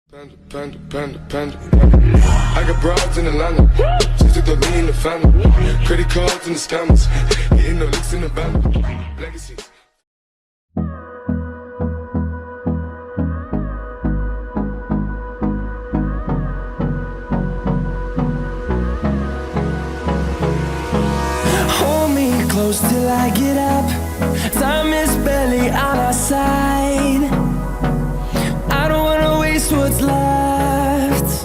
Panda. I got broads in Atlanta. Just took the lean in the family. Credit cards and the scammers. Hitting the licks in the band. Legacies. Hold me close till I get up. Time is barely on our side. I don't wanna waste what's left.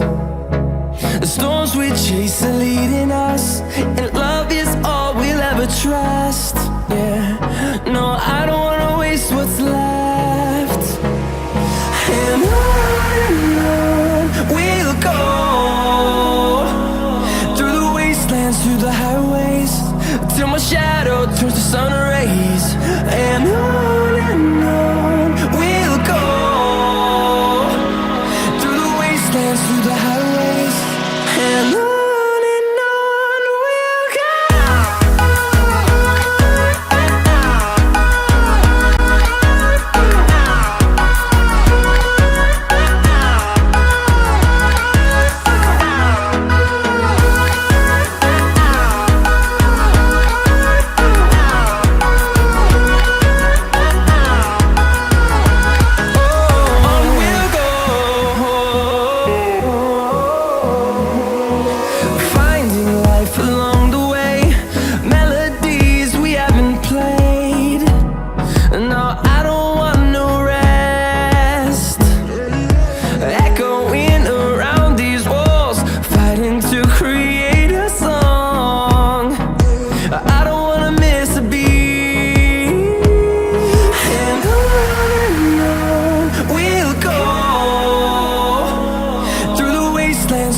The storms we chase are leading us, and love is all we'll ever trust. Yeah, no, I don't wanna waste what's left. And on we'll go, through the wastelands, through the highways, till my shadow turns to sun rays. And on we'll go, through the wastelands, through the highways, and on we'll go.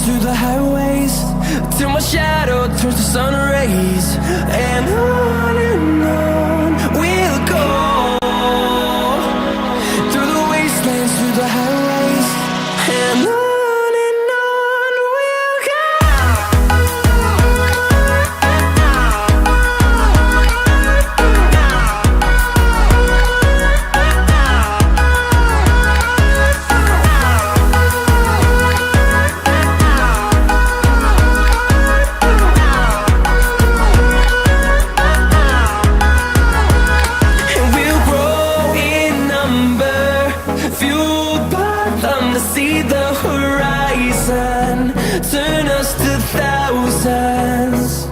Through the highways, till my shadow turns to sun rays. And on we'll go, through the wastelands, through the highways, and on we'll go. See the horizon, turn us to thousands,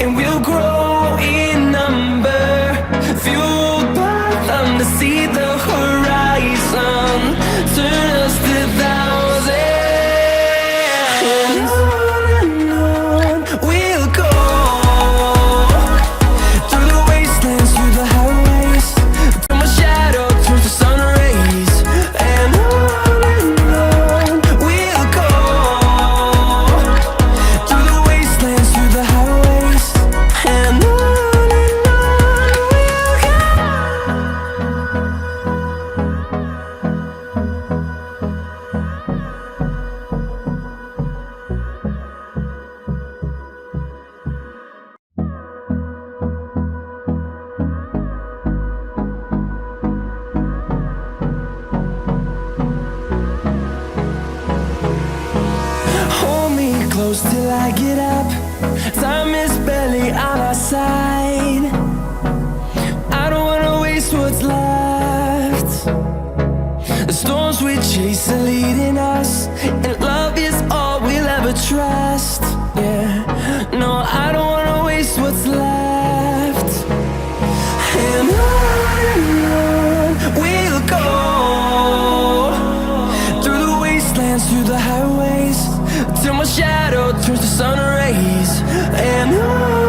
and we'll grow in number, fueled by them. To see the horizon, turn us to thousands, and on we'll go, through the wastelands, through the highways, till my shadow turns to sun rays. And close till I get up. Time is barely on our side. I don't wanna waste what's left. The storms we chase are leading us, and love is all we'll ever trust. Yeah, no, I don't wanna waste what's left. And on we'll go, through the wastelands, through the highways, till my shadow turns to sun rays. And on